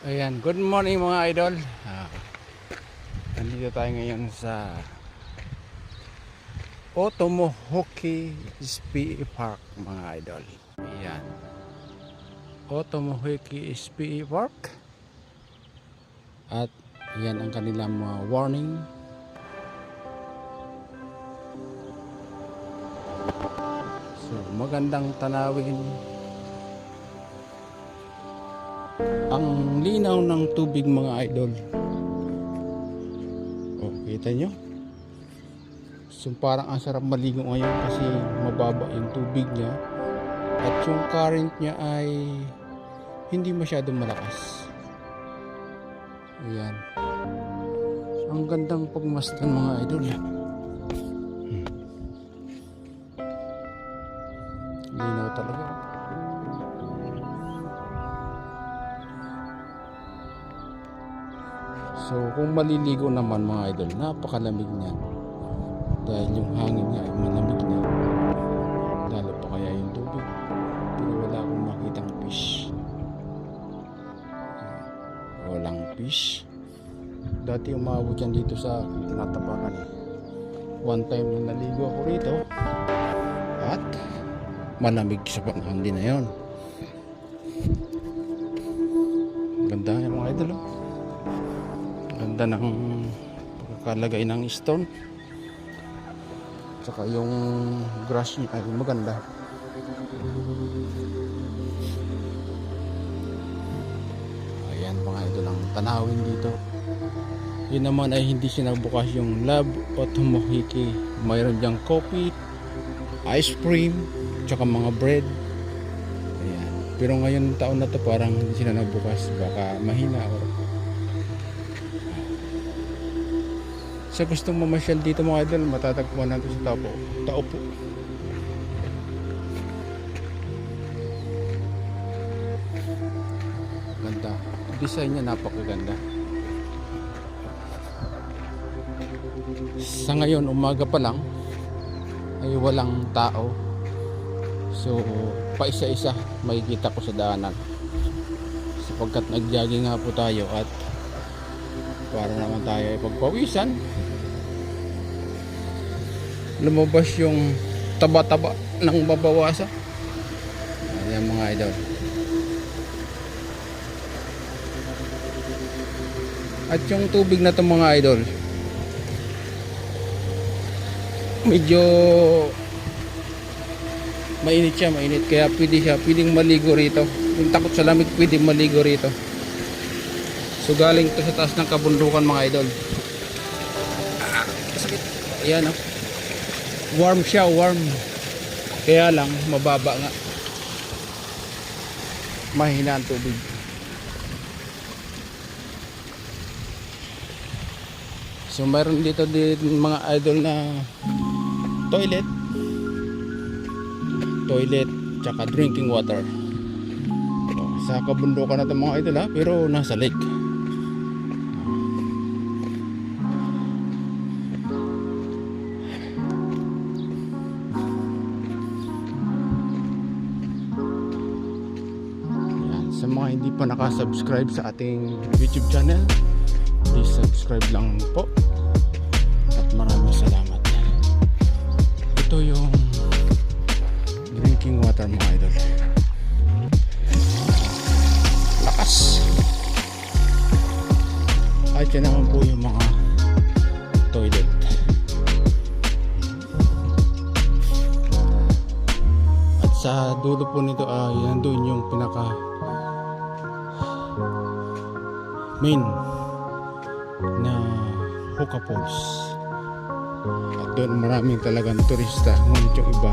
Ayan, good morning mga idol. Nandito tayo ngayon sa Otomohoki SPE Park mga idol. Ayan, Otomohoki SPE Park. At ayan ang kanilang mga warning. So magandang tanawin. Ang linaw ng tubig mga idol. Oh, kita nyo? So parang ang sarap maligo ngayon kasi mababa yung tubig niya. At yung current niya ay hindi masyadong malakas. Ayan. Ang gandang pagmasdan mga idol. Linaw talaga. So kung maliligo naman mga idol, napakalamig niyan. Dahil yung hangin niya ay malamig na. Lalo pa kaya yung tubig. Pero wala akong makitang fish. Walang fish. Dati umabot yan dito sa tinatapakan eh. One time na naligo ako rito. At malamig sa panahon din na yun. Ganda yung mga idol oh. Ganda ng pagkakalagay ng stone. Saka yung grass niya ay maganda. Ayan mga idol ang tanawin dito. Yun naman ay hindi sinabukas yung Love Otomohoki. Mayroon diyang coffee, ice cream, tsaka mga bread. Ayan. Pero ngayon taon na to parang hindi sila nabukas. Baka mahina o sa gustong mamasyal dito mga idol, matatagpuan natin sa Taupo. Ganda. Design niya napakaganda. Sa ngayon, umaga pa lang ay walang tao. So, paisa-isa makikita ko sa daanan. Sapagkat nag-jogging nga po tayo at para naman tayo ay pagpawisan. Lumabas yung taba-taba ng mabawasa. Ayan mga idol. At yung tubig na to mga idol, medyo mainit siya, mainit. Kaya pwedeng maligo rito. Yung takot sa lamig, pwedeng maligo rito. So galing to sa taas ng kabundukan mga idol. Sakit. Ayan oh. Warm siya, warm. Kaya lang mababa nga. Mahina ang tubig. So mayroon dito din mga idol na toilet tsaka drinking water. Sa kabundukan na ito mga idol ha, pero nasa lake. Sa mga hindi pa nakasubscribe sa ating YouTube channel, please subscribe lang po. At maraming salamat. Ito yung drinking water mga idol. Lakas. At yan naman po yung mga toilet. At sa dulo po nito ay nandun yung pinaka main na hookah falls. At doon maraming talagang turista, ngunit yung iba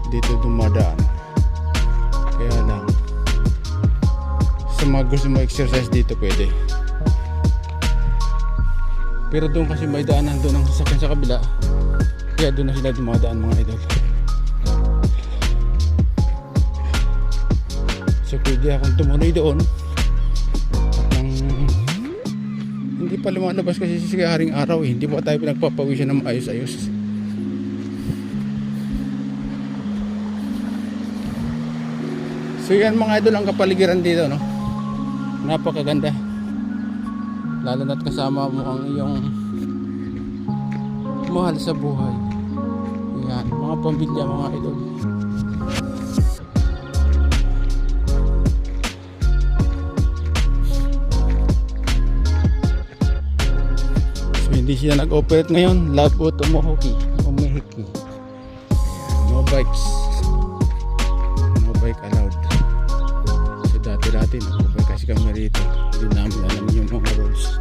dito dumadaan. Kaya lang sa mga gusto mo exercise dito pwede, pero doon kasi may daanan doon ang sasakyan sa kabila, kaya doon na sila dumadaan mga idol. So pwede akong tumuloy doon. Hindi pa lumalabas kasi sa haring araw eh. Hindi pa tayo pinagpapawisan ng maayos-ayos. So yan mga idol ang kapaligiran dito no. napakaganda. Lalo na't kasama mo ang iyong mahal sa buhay. Yan, mga pamilya, mga idol. So, hindi sila nag-operate ngayon. Love o Tomohiki. No bikes. No bike allowed. So dati nag-bike kasi kami rito. Hindi namin alam yung mga rules.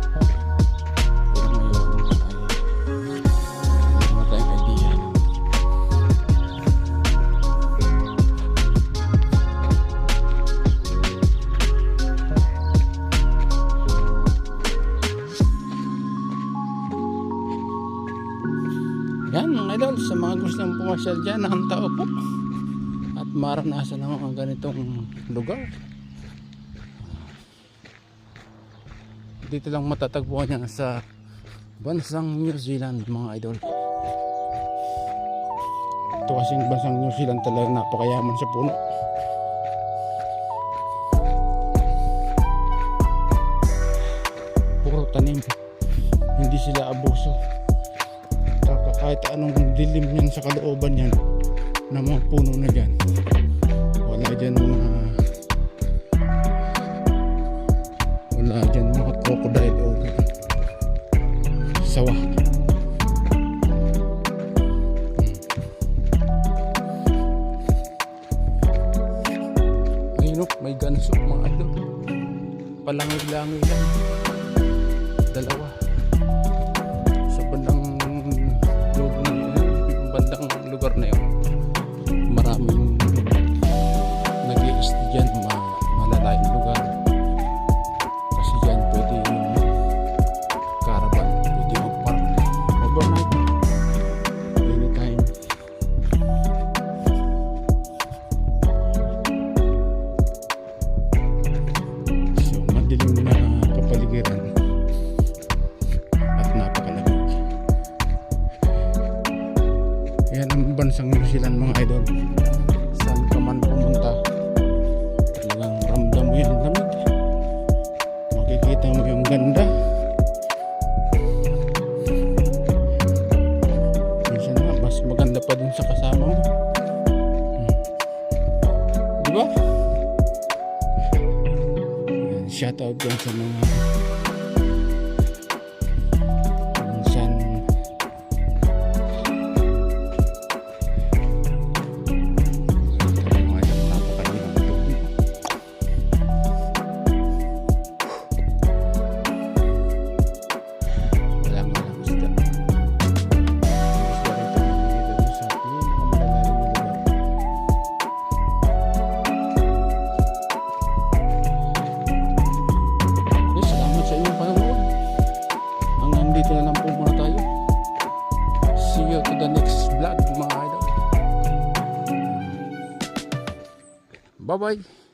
Pero ngayon ay wala tayong idea. Yan mga idol, sa mga gustong pumasyal dyan, nakantao po at maranasan ang mga ganitong lugar. Dito lang matatagpuan yan sa bansang New Zealand mga idol. Ito kasing bansang New Zealand talaga napakayaman sa puno. Puro tanim, hindi sila abuso. Kahit anong dilim yan sa kalooban yan na mga puno na dyan, wala dyan mga crocodile o sawa. Ayun o, may ganso mga idol, palangoy-langoy lang, dalawa sa bandang lugar na yun. Maraming nag-i-stay dyan, malalayong lugar kasi dyan pwede caravan, pwede mag-park overnight anytime. So madilim na kapaligiran at napakalamig. Yan ang bansang New Zealand mga idol. Saan ka man pumunta, talagang ramdam mo yung lamig, makikita mo yung ganda. Minsan nga mas maganda pa dun sa kasama mo, diba? Yan, shout out dyan sa mga minsan dito na lang po muna tayo. See you to the next vlog mga idol. Bye bye.